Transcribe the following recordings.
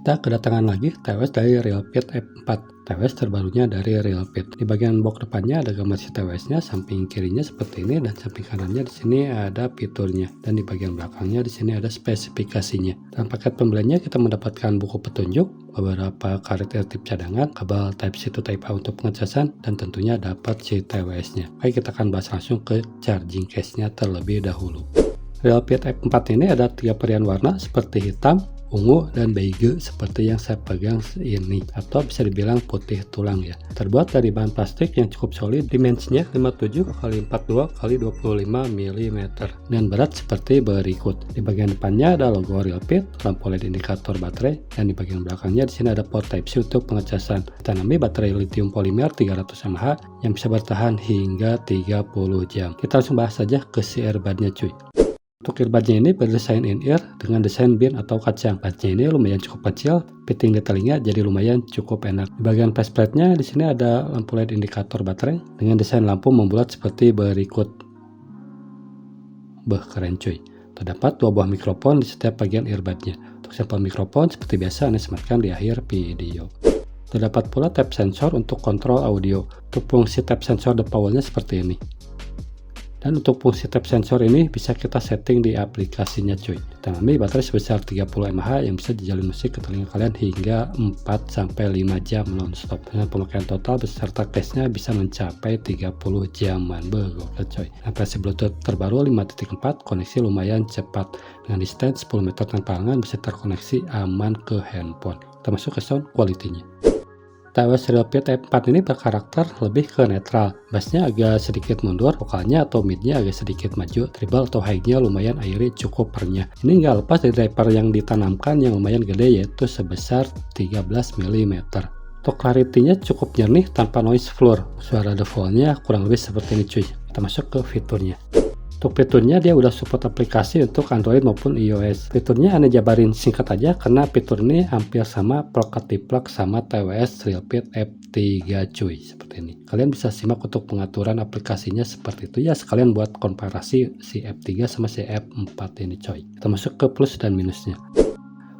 Kita kedatangan lagi TWS dari Realpit F4, TWS terbarunya dari Realpit. Di bagian box depannya ada gambar si TWS-nya, samping kirinya seperti ini dan samping kanannya di sini ada fiturnya, dan di bagian belakangnya di sini ada spesifikasinya. Dalam paket pembeliannya kita mendapatkan buku petunjuk, beberapa karet tip cadangan, kabel Type-C to Type-A untuk pengecasan, dan tentunya dapat si TWS-nya. Baik, kita akan bahas langsung ke charging case-nya terlebih dahulu. Realpit F4 ini ada 3 varian warna seperti hitam, ungu, dan beige seperti yang saya pegang ini, atau bisa dibilang putih tulang ya. Terbuat dari bahan plastik yang cukup solid, dimensinya 57x42x25 mm dan berat seperti berikut. Di bagian depannya ada logo Realpit, lampu LED indikator baterai, dan di bagian belakangnya di sini ada port Type-C untuk pengecasan. Ditanami baterai lithium polimer 300 mAh yang bisa bertahan hingga 30 jam. Kita langsung bahas saja ke si earbudnya cuy. Untuk earbudnya ini berdesain in-ear dengan desain bin atau kacang. Earbudnya ini lumayan cukup kecil, fitting di telinga jadi lumayan cukup enak. Di bagian faceplate-nya di sini ada lampu LED indikator baterai dengan desain lampu membulat seperti berikut. Keren cuy. Terdapat 2 buah mikrofon di setiap bagian earbudnya. Untuk sampel mikrofon seperti biasa Anda sematkan di akhir video. Terdapat pula tap sensor untuk kontrol audio. Untuk fungsi tap sensor the power-nya seperti ini. Dan untuk fungsi tap sensor ini bisa kita setting di aplikasinya cuy. Ditanami baterai sebesar 30 mAh yang bisa dijalin musik ke telinga kalian hingga 4-5 jam nonstop. Dengan pemakaian total beserta case-nya bisa mencapai 30 jaman. Gokil coy. Nah, versi Bluetooth terbaru 5.4 koneksi lumayan cepat. Dengan distance 10 meter tanpa halangan bisa terkoneksi aman ke handphone. Kita masuk ke sound quality-nya. TWS Realpit F4 ini berkarakter lebih ke netral, bassnya agak sedikit mundur, vokalnya atau midnya agak sedikit maju, treble atau high-nya lumayan airy cukup pernya. Ini nggak lepas dari driver yang ditanamkan yang lumayan gede yaitu sebesar 13 mm. Untuk clarity-nya cukup jernih tanpa noise floor, suara default-nya kurang lebih seperti ini cuy. Kita masuk ke fiturnya. Untuk fiturnya dia udah support aplikasi untuk Android maupun iOS. Fiturnya Anda jabarin singkat aja karena fitur ini hampir sama plug sama TWS Realpit F3 cuy, seperti ini. Kalian bisa simak untuk pengaturan aplikasinya seperti itu ya, sekalian buat komparasi si F3 sama si F4 ini coy. Kita masuk ke plus dan minusnya.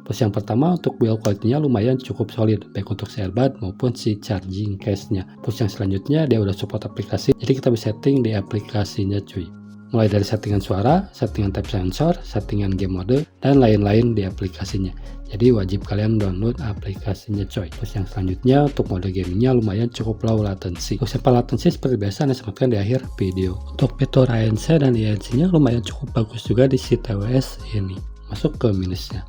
Plus yang pertama, untuk build quality-nya lumayan cukup solid, baik untuk si earbud maupun si charging case-nya. Plus yang selanjutnya dia udah support aplikasi, jadi kita bisa setting di aplikasinya cuy. Mulai dari settingan suara, settingan type sensor, settingan game mode, dan lain-lain di aplikasinya. Jadi wajib kalian download aplikasinya coy. Terus yang selanjutnya untuk mode gamingnya lumayan cukup low latency. Untuk sampel latency seperti biasa Anda sematkan di akhir video. Untuk fitur ANC dan INC-nya lumayan cukup bagus juga di si TWS ini. Masuk ke minusnya.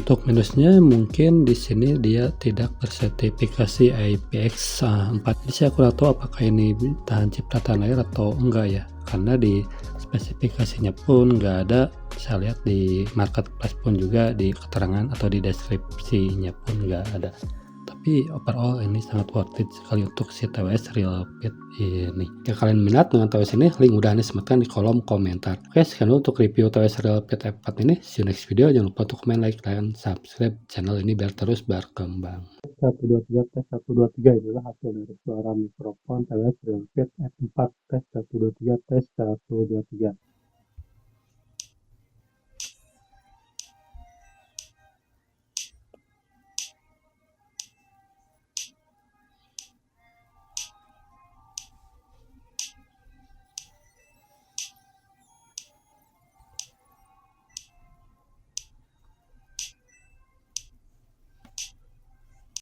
Untuk minusnya mungkin di sini dia tidak bersertifikasi IPX4. Jadi saya kurang tahu apakah ini tahan cipratan air atau enggak ya. Karena di spesifikasinya pun nggak ada, saya lihat di marketplace pun juga di keterangan atau di deskripsinya pun nggak ada. Tapi overall ini sangat worth it sekali untuk si TWS Realpit ini. Jika kalian minat dengan TWS ini, link udah Anda sematkan di kolom komentar. Oke, sekian dulu untuk review TWS Realpit F4 ini. See you next video. Jangan lupa untuk komen, like, dan subscribe channel ini biar terus berkembang. 123 tes 123 inilah hasil dari suara mikrofon TWS Realpit F4 tes 123 tes 123.